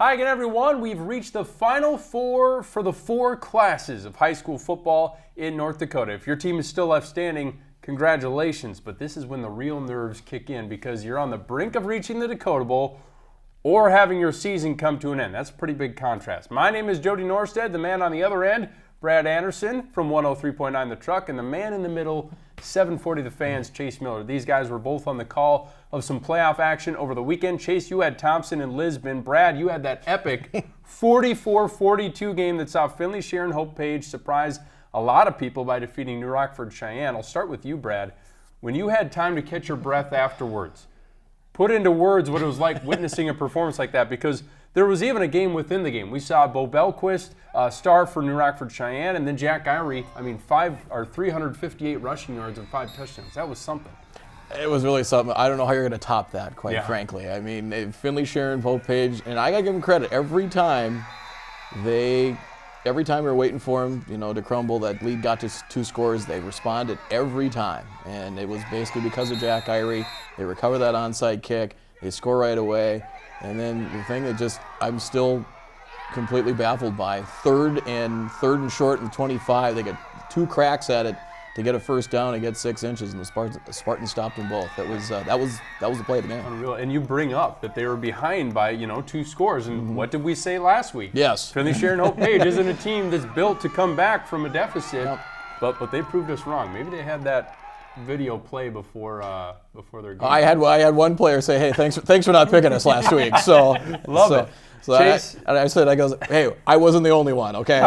Hi again, everyone. We've reached the Final Four for the 4 classes of high school football in North Dakota. If your team is still left standing, congratulations. But this is when the real nerves kick in because you're on the brink of reaching the Dakota Bowl or having your season come to an end. That's a pretty big contrast. My name is Jody Norstedt, the man on the other end, Brad Anderson from 103.9 The Truck, and the man in the middle, 740 The Fans, Chase Miller. These guys were both on the call of some playoff action over the weekend. Chase, you had Thompson and Lisbon. Brad, you had that epic 44-42 game that saw Finley Sharon Hope Page surprise a lot of people by defeating New Rockford Cheyenne. I'll start with you, Brad. When you had time to catch your breath afterwards, put into words what it was like witnessing a performance like that, because there was even a game within the game. We saw Bo Belquist, star for New Rockford Cheyenne, and then Jack Irie, 358 rushing yards and 5 touchdowns. That was something. It was really something. I don't know how you're going to top that, quite frankly. I mean, Finley Sharon, Hope Page, and I got to give them credit. Every time we were waiting for them, to crumble, that lead got to 2 scores, they responded every time. And it was basically because of Jack Irie. They recover that onside kick, they score right away. And then the thing that I'm still completely baffled by, third and short and 25, they got 2 cracks at it to get a first down and get 6 inches, and the Spartans stopped them both. That was the play of the game. Unreal. And you bring up that they were behind by 2 scores, and what did we say last week? Yes. Finley Sharon Hope Page isn't a team that's built to come back from a deficit, but they proved us wrong. Maybe they had that video play before their game. I had one player say, "Hey, thanks for not picking us last week." So love it. So Chase, I goes, "Hey, I wasn't the only one." Okay.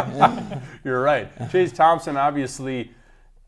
You're right. Chase Thompson obviously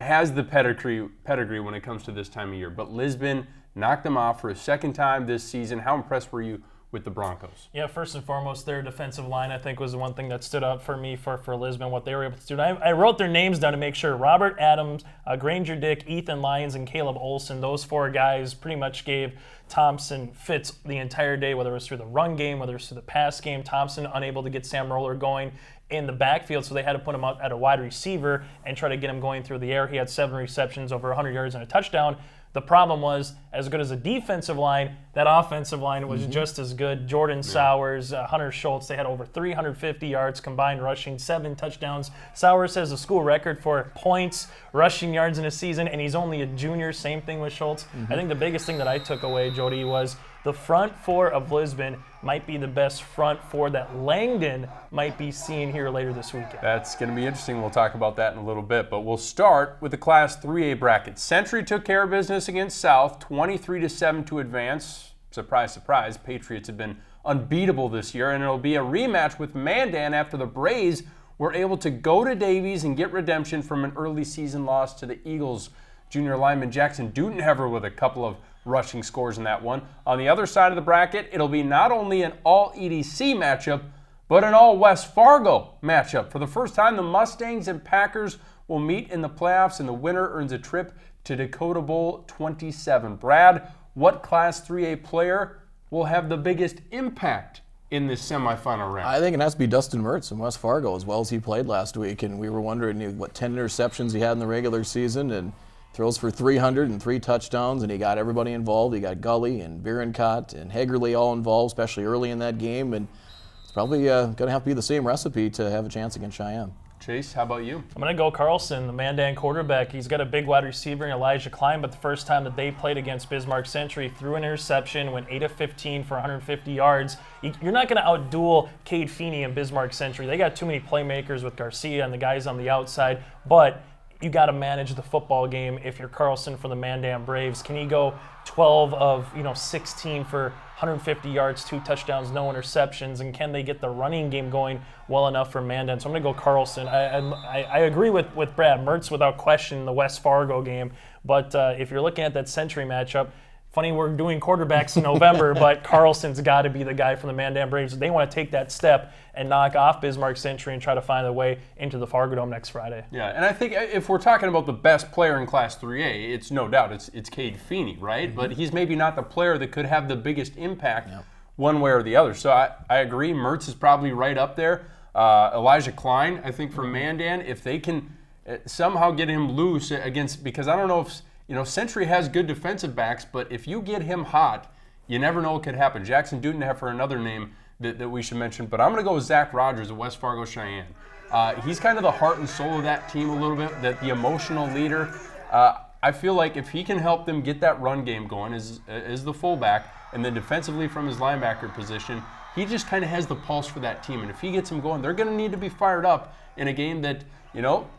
has the pedigree when it comes to this time of year, but Lisbon knocked them off for a second time this season. How impressed were you with the Broncos? Yeah, first and foremost, their defensive line, I think, was the one thing that stood out for me for Lisbon, what they were able to do. I wrote their names down to make sure. Robert Adams, Granger Dick, Ethan Lyons, and Caleb Olson, those 4 guys pretty much gave Thompson fits the entire day, whether it was through the run game, whether it was through the pass game. Thompson unable to get Sam Roller going in the backfield, so they had to put him out at a wide receiver and try to get him going through the air. He had 7 receptions, over 100 yards, and a touchdown. The problem was, as good as a defensive line, that offensive line was just as good. Jordan Sowers, Hunter Schultz, they had over 350 yards combined rushing, 7 touchdowns. Sowers has a school record for points, rushing yards in a season, and he's only a junior. Same thing with Schultz. I think the biggest thing that I took away, Jody, was the front 4 of Lisbon might be the best front 4 that Langdon might be seeing here later this weekend. That's going to be interesting. We'll talk about that in a little bit, but we'll start with the Class 3A bracket. Century took care of business against South, 23-7 to advance. Surprise, surprise, Patriots have been unbeatable this year, and it'll be a rematch with Mandan after the Braves were able to go to Davies and get redemption from an early season loss to the Eagles. Junior lineman Jackson Dutenhever with a couple of rushing scores in that one. On the other side of the bracket, it'll be not only an all-EDC matchup, but an all-West Fargo matchup. For the first time, the Mustangs and Packers will meet in the playoffs, and the winner earns a trip to Dakota Bowl 27. Brad, what Class 3A player will have the biggest impact in this semifinal round? I think it has to be Dustin Mertz from West Fargo, as well as he played last week, and we were wondering what 10 interceptions he had in the regular season, and throws for 300 and 3 touchdowns, and he got everybody involved. He got Gully and Bierencott and Hagerly all involved, especially early in that game, and it's probably going to have to be the same recipe to have a chance against Cheyenne. Chase, how about you? I'm going to go Carlson, the Mandan quarterback. He's got a big wide receiver in Elijah Klein, but the first time that they played against Bismarck Century, threw an interception, went 8 of 15 for 150 yards. You're not going to outduel Cade Feeney and Bismarck Century. They got too many playmakers with Garcia and the guys on the outside, but you got to manage the football game if you're Carlson for the Mandan Braves. Can he go 12 of 16 for 150 yards, 2 touchdowns, no interceptions, and can they get the running game going well enough for Mandan? So I'm going to go Carlson. I agree with Brad. Mertz, without question, in the West Fargo game. But if you're looking at that Century matchup, funny we're doing quarterbacks in November, but Carlson's got to be the guy from the Mandan Braves. They want to take that step and knock off Bismarck Century and try to find a way into the Fargo Dome next Friday. Yeah, and I think if we're talking about the best player in Class 3A, it's no doubt it's Cade Feeney, right? But he's maybe not the player that could have the biggest impact one way or the other. So I agree. Mertz is probably right up there. Elijah Klein, I think, from Mandan, if they can somehow get him loose against, because I don't know if, Century has good defensive backs, but if you get him hot, you never know what could happen. Jackson Dutenhefer, another name that we should mention, but I'm going to go with Zach Rogers of West Fargo Cheyenne. He's kind of the heart and soul of that team a little bit, the emotional leader. I feel like if he can help them get that run game going as the fullback, and then defensively from his linebacker position, he just kind of has the pulse for that team. And if he gets them going, they're going to need to be fired up in a game that,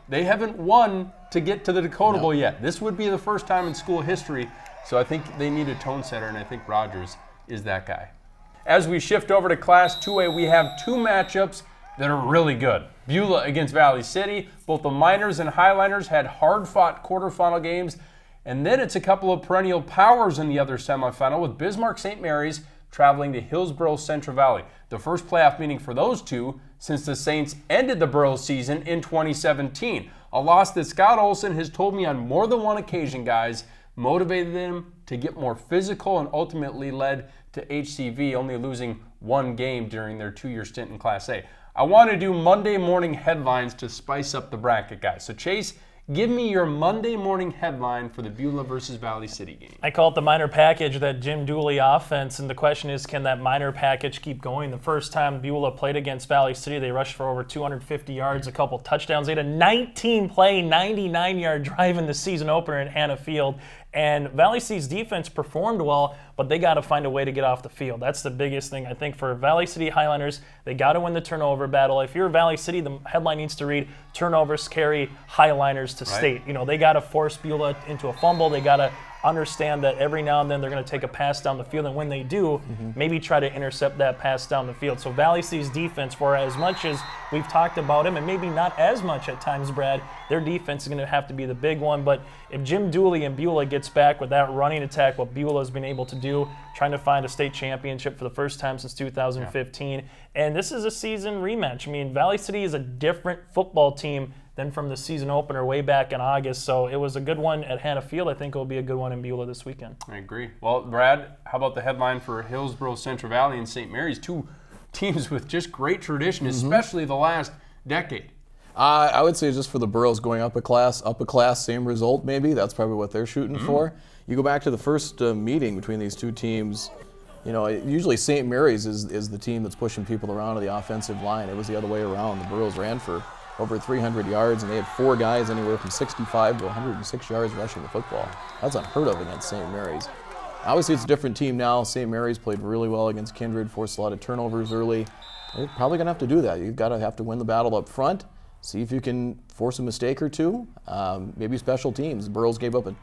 they haven't won to get to the Dakota Bowl yet. This would be the first time in school history, so I think they need a tone setter, and I think Rogers is that guy. As we shift over to Class 2A, we have two matchups that are really good. Beulah against Valley City. Both the Miners and Highliners had hard-fought quarterfinal games. And then it's a couple of perennial powers in the other semifinal, with Bismarck St. Mary's traveling to Hillsboro-Central Valley. The first playoff meeting for those two since the Saints ended the Burroughs season in 2017. A loss that Scott Olson has told me on more than one occasion, guys, motivated them to get more physical and ultimately led to HCV only losing one game during their 2-year stint in Class A. I want to do Monday morning headlines to spice up the bracket, guys. So Chase, give me your Monday morning headline for the Beulah versus Valley City game. I call it the minor package, that Jim Dooley offense, and the question is, can that minor package keep going? The first time Beulah played against Valley City, they rushed for over 250 yards, a couple touchdowns. They had a 19-play, 99-yard drive in the season opener at Hannah Field. And Valley City's defense performed well, but they got to find a way to get off the field. That's the biggest thing, I think, for Valley City Highliners. They got to win the turnover battle. If you're Valley City, the headline needs to read, turnovers carry Highliners to state. They got to force Beulah into a fumble. They got to understand that every now and then they're going to take a pass down the field, and when they do, maybe try to intercept that pass down the field. So Valley City's defense, for as much as we've talked about him, and maybe not as much at times, Brad, their defense is going to have to be the big one. But if Jim Dooley and Beulah gets back with that running attack, what Beulah has been able to do, trying to find a state championship for the first time since 2015, and this is a season rematch. I mean, Valley City is a different football team than from the season opener way back in August. So it was a good one at Hannah Field. I think it will be a good one in Beulah this weekend. I agree. Well, Brad, how about the headline for Hillsboro-Central Valley and St. Mary's? Two teams with just great tradition, especially the last decade. I would say just for the Burroughs going up a class, same result maybe. That's probably what they're shooting for. You go back to the first meeting between these two teams, usually St. Mary's is the team that's pushing people around to the offensive line. It was the other way around. The Burroughs ran for over 300 yards, and they had 4 guys anywhere from 65 to 106 yards rushing the football. That's unheard of against St. Mary's. Obviously, it's a different team now. St. Mary's played really well against Kindred, forced a lot of turnovers early. They're probably going to have to do that. You've got to have to win the battle up front, see if you can force a mistake or two. Maybe special teams. Burroughs gave up a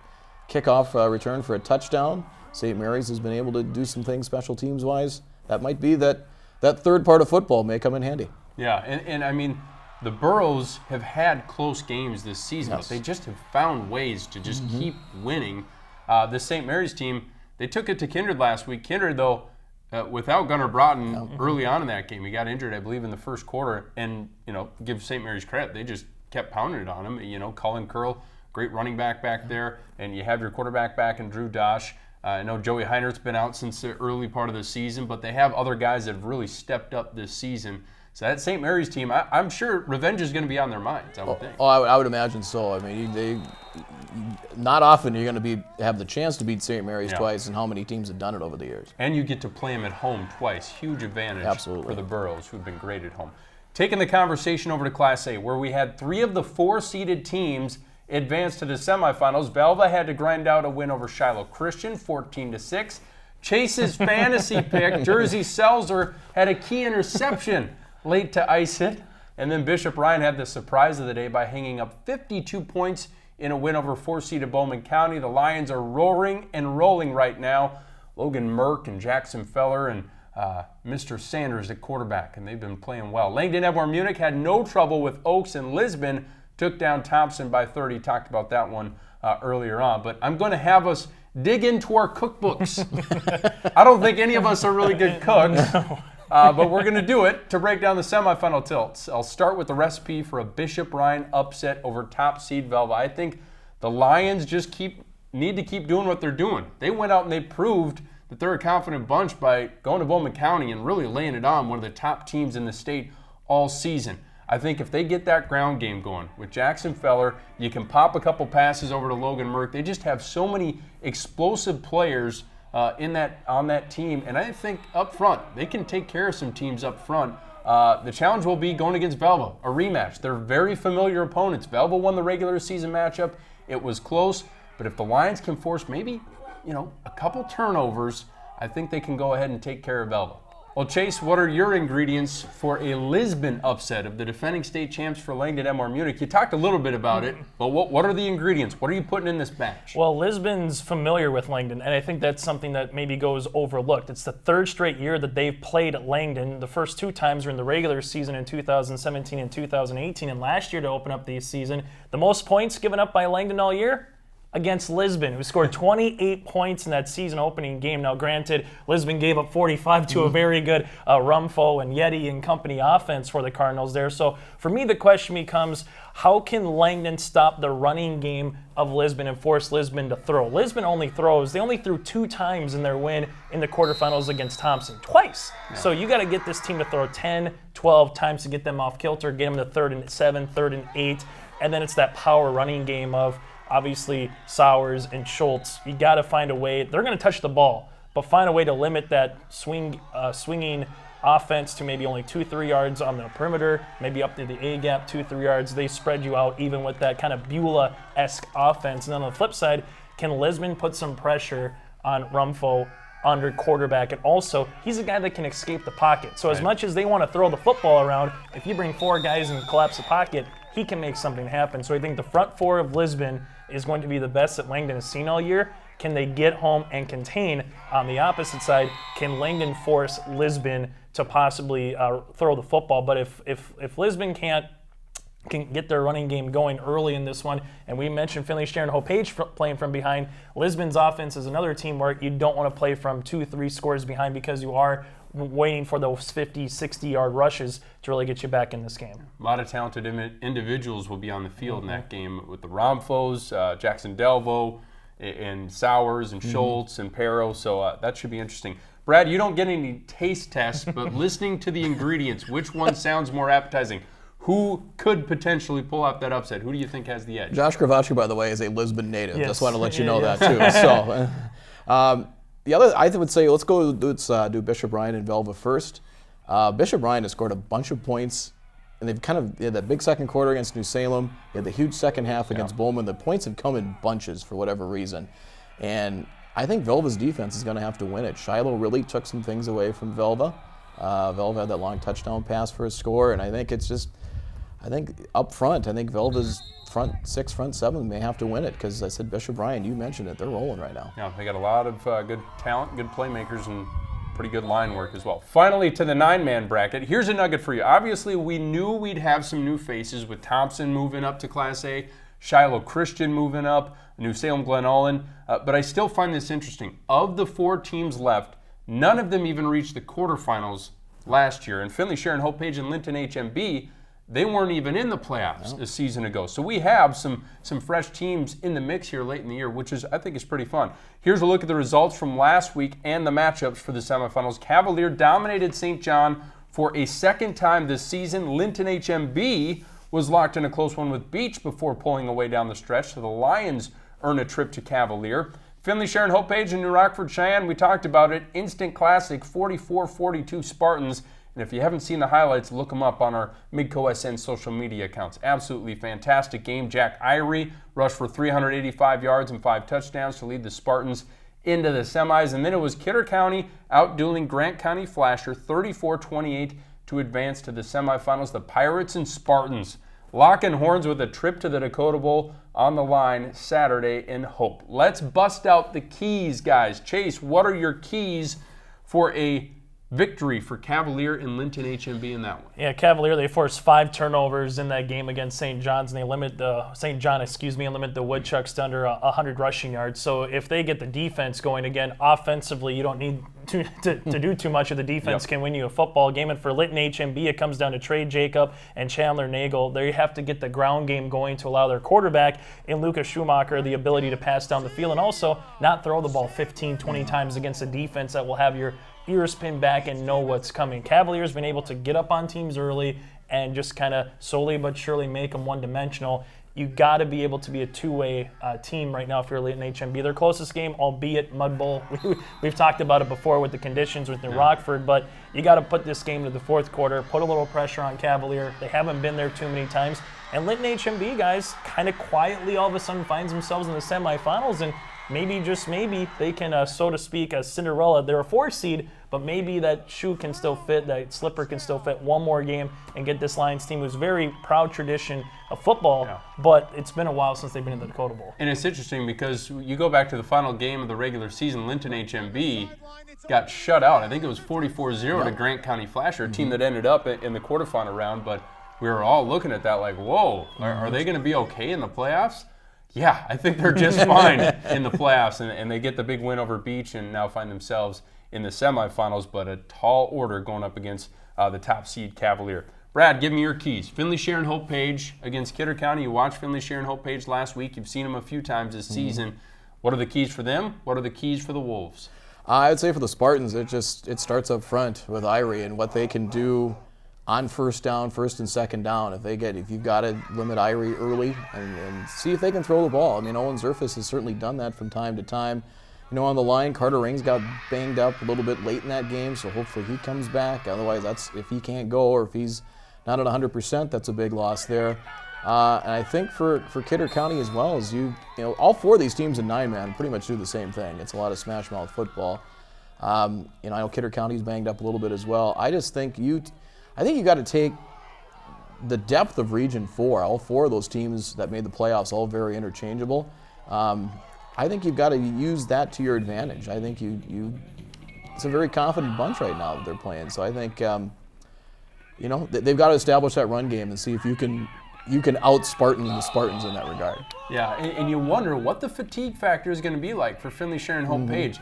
kickoff return for a touchdown. St. Mary's has been able to do some things special teams-wise. That might be that third part of football may come in handy. Yeah, and I mean, the Burroughs have had close games this season, but they just have found ways to just keep winning. The St. Mary's team, they took it to Kindred last week. Kindred, though, without Gunnar Broughton early on in that game, he got injured, I believe, in the first quarter. And, give St. Mary's credit, they just kept pounding it on him. Cullen Curl, great running back there. And you have your quarterback back in Drew Dosh. I know Joey Heinert's been out since the early part of the season, but they have other guys that have really stepped up this season. So that St. Mary's team, I'm sure revenge is going to be on their minds, I would think. I would imagine so. I mean, not often you're going to have the chance to beat St. Mary's twice, and how many teams have done it over the years. And you get to play them at home twice. Huge advantage for the Burroughs, who've been great at home. Taking the conversation over to Class A, where we had 3 of the 4 seeded teams advance to the semifinals. Velva had to grind out a win over Shiloh Christian, 14-6. Chase's fantasy pick, Jersey Selzer, had a key interception late to ice it. And then Bishop Ryan had the surprise of the day by hanging up 52 points in a win over 4-seeded Bowman County. The Lions are roaring and rolling right now. Logan Merck and Jackson Feller and Mr. Sanders at quarterback, and they've been playing well. Langdon-Edmore-Munich had no trouble with Oaks, and Lisbon took down Thompson by 30. Talked about that one earlier on. But I'm going to have us dig into our cookbooks. I don't think any of us are really good cooks. No. But we're going to do it to break down the semifinal tilts. I'll start with the recipe for a Bishop Ryan upset over top seed Velva. I think the Lions just need to keep doing what they're doing. They went out and they proved that they're a confident bunch by going to Bowman County and really laying it on, one of the top teams in the state all season. I think if they get that ground game going with Jackson Feller, you can pop a couple passes over to Logan Merck. They just have so many explosive players on that team. And I think up front, they can take care of some teams up front. The challenge will be going against Beulah, a rematch. They're very familiar opponents. Beulah won the regular season matchup. It was close, but if the Lions can force maybe, a couple turnovers, I think they can go ahead and take care of Beulah. Well, Chase, what are your ingredients for a Lisbon upset of the defending state champs for Langdon-Edmore-Munich? You talked a little bit about it, but what are the ingredients? What are you putting in this match? Well, Lisbon's familiar with Langdon, and I think that's something that maybe goes overlooked. It's the third straight year that they've played Langdon. The first two times were in the regular season in 2017 and 2018, and last year to open up the season, the most points given up by Langdon all year? Against Lisbon, who scored 28 points in that season opening game. Now, granted, Lisbon gave up 45 to a very good Rumfo and Yeti and company offense for the Cardinals there. So for me, the question becomes, how can Langdon stop the running game of Lisbon and force Lisbon to throw? Lisbon only threw 2 times in their win in the quarterfinals against Thompson. Twice. Yeah. So you got to get this team to throw 10, 12 times to get them off kilter, get them to 3rd and 7, 3rd and 8. And then it's that power running game of, obviously, Sowers and Schultz. You got to find a way. They're going to touch the ball, but find a way to limit that swinging offense to maybe only 2-3 yards on the perimeter, maybe up to the A gap, 2-3 yards. They spread you out even with that kind of Beulah-esque offense. And then on the flip side, can Lisbon put some pressure on Rumfo under quarterback? And also, he's a guy that can escape the pocket. So as much as they want to throw the football around, if you bring 4 guys and collapse the pocket, he can make something happen. So I think the front 4 of Lisbon is going to be the best that Langdon has seen all year. Can they get home and contain? On the opposite side, can Langdon force Lisbon to possibly throw the football? But if Lisbon can get their running game going early in this one, and we mentioned Finley Sharon Hope-Page playing from behind, Lisbon's offense is another team where you don't want to play from 2-3 scores behind because you are waiting for those 50, 60-yard rushes to really get you back in this game. A lot of talented individuals will be on the field in that game with the Romfos, Jackson Delvo, and Sowers, and Schultz, and Perro, so that should be interesting. Brad, you don't get any taste tests, but listening to the ingredients, which one sounds more appetizing? Who could potentially pull out that upset? Who do you think has the edge? Josh Kravachka, by the way, is a Lisbon native. Yes. Just want to let you know that, too. So, the other, I would say, let's do Bishop Ryan and Velva first. Bishop Ryan has scored a bunch of points, and they had that big second quarter against New Salem. They had the huge second half against Bowman. The points have come in bunches for whatever reason. And I think Velva's defense is going to have to win it. Shiloh really took some things away from Velva. Velva had that long touchdown pass for a score, and I think up front, I think Velva's front 6, front 7 may have to win it because I said Bishop Ryan, you mentioned it, they're rolling right now. Yeah, they got a lot of good talent, good playmakers, and pretty good line work as well. Finally, to the 9-man bracket, here's a nugget for you. Obviously, we knew we'd have some new faces with Thompson moving up to Class A, Shiloh Christian moving up, New Salem Glen Ullin, but I still find this interesting. Of the 4 teams left, none of them even reached the quarterfinals last year. And Finley Sharon Hope-Page and Linton-HMB, they weren't even in the playoffs a season ago. So we have some fresh teams in the mix here late in the year, which I think is pretty fun. Here's a look at the results from last week and the matchups for the semifinals. Cavalier dominated St. John for a second time this season. Linton-HMB was locked in a close one with Beach before pulling away down the stretch, so the Lions earn a trip to Cavalier. Finley Sharon Hope-Page and New Rockford Cheyenne, we talked about it. Instant classic, 44-42 Spartans. And if you haven't seen the highlights, look them up on our Midco SN social media accounts. Absolutely fantastic game. Jack Irie rushed for 385 yards and 5 touchdowns to lead the Spartans into the semis. And then it was Kidder County outdueling Grant County Flasher 34-28 to advance to the semifinals. The Pirates and Spartans locking horns with a trip to the Dakota Bowl on the line Saturday in Hope. Let's bust out the keys, guys. Chase, what are your keys for a victory for Cavalier and Linton-HMB in that one? Yeah, Cavalier, they forced 5 turnovers in that game against St. John's, and they limit the Woodchucks to under 100 rushing yards. So if they get the defense going again, offensively, you don't need to do too much of the defense can win you a football game. And for Linton-HMB, it comes down to Trey Jacob and Chandler Nagel. They have to get the ground game going to allow their quarterback and Lucas Schumacher the ability to pass down the field and also not throw the ball 15, 20 times against a defense that will have your ears pinned back and know what's coming. Cavaliers been able to get up on teams early and just kind of slowly but surely make them one-dimensional. you got to be able to be a two-way team right now if you're Linton-HMB. Their closest game, albeit Mud Bowl, we've talked about it before with the conditions with New Rockford, but you got to put this game to the fourth quarter, put a little pressure on Cavalier. They haven't been there too many times. And Linton-HMB, guys, kind of quietly all of a sudden finds themselves in the semifinals, and maybe, just maybe, they can, so to speak, a Cinderella. They're a 4 seed, but maybe that shoe can still fit, that slipper can still fit one more game and get this Lions team, who's very proud tradition of football, but it's been a while since they've been in the Dakota Bowl. And it's interesting because you go back to the final game of the regular season, Linton-HMB got shut out. I think it was 44-0 to Grant County Flasher, a team that ended up in the quarterfinal round, but we were all looking at that like, whoa, are they going to be okay in the playoffs? Yeah, I think they're just fine in the playoffs, and they get the big win over Beach and now find themselves in the semifinals, but a tall order going up against the top seed Cavalier. Brad, give me your keys. Finley Sharon Hope Page against Kidder County. You watched Finley Sharon Hope Page last week. You've seen them a few times this season. What are the keys for them? What are the keys for the Wolves? I would say for the Spartans, it starts up front with Irie and what they can do on first down, first and second down. If you've got to limit Irie early and see if they can throw the ball. I mean, Owen Zerfus has certainly done that from time to time. On the line, Carter Rings got banged up a little bit late in that game, so hopefully he comes back. Otherwise, if he can't go or if he's not at 100%, that's a big loss there. And I think for Kidder County as well, as all 4 of these teams in 9-man pretty much do the same thing. It's a lot of smash mouth football. I know Kidder County's banged up a little bit as well. I just think you got to take the depth of Region 4. All 4 of those teams that made the playoffs, all very interchangeable. I think you've got to use that to your advantage. I think it's a very confident bunch right now that they're playing. So I think, they've got to establish that run game and see if you can out-Spartan the Spartans in that regard. Yeah, and you wonder what the fatigue factor is going to be like for Finley Sharon Hope Page.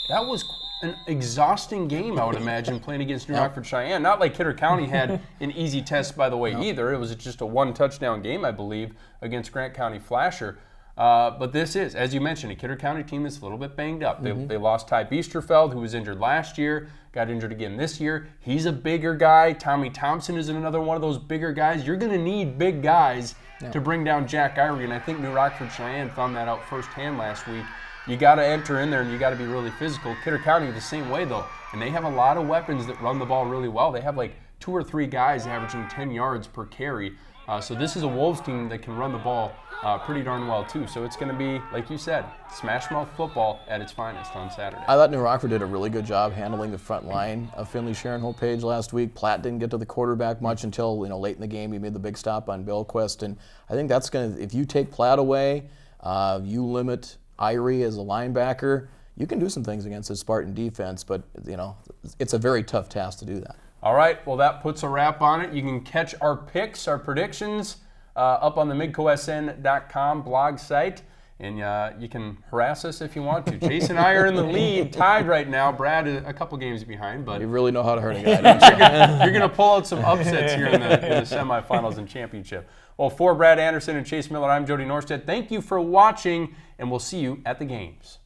That was an exhausting game, I would imagine, playing against New Rockford Cheyenne. Not like Kidder County had an easy test, by the way, either. It was just a 1-touchdown game, I believe, against Grant County Flasher. But this is, as you mentioned, a Kidder County team that's a little bit banged up. They lost Ty Biesterfeld, who was injured last year, got injured again this year. He's a bigger guy. Tommy Thompson is another one of those bigger guys. You're going to need big guys to bring down Jack Irie, and I think New Rockford Cheyenne found that out firsthand last week. You got to enter in there, and you got to be really physical. Kidder County the same way, though, and they have a lot of weapons that run the ball really well. They have like 2 or 3 guys averaging 10 yards per carry. So this is a Wolves team that can run the ball pretty darn well, too. So it's going to be, like you said, smash mouth football at its finest on Saturday. I thought New Rockford did a really good job handling the front line of Finley Sharon Hope Page last week. Platt didn't get to the quarterback much until late in the game. He made the big stop on Billquist, and I think that's going to, if you take Platt away, you limit Irie as a linebacker, you can do some things against the Spartan defense, but it's a very tough task to do that. All right, well, that puts a wrap on it. You can catch our picks, our predictions up on the MidcoSN.com blog site, and you can harass us if you want to. Chase and I are in the lead, tied right now. Brad is a couple games behind, but you really know how to hurt a guy, don't you? You're going to pull out some upsets here in the semifinals and championship. Well, for Brad Anderson and Chase Miller, I'm Jody Norstedt. Thank you for watching, and we'll see you at the games.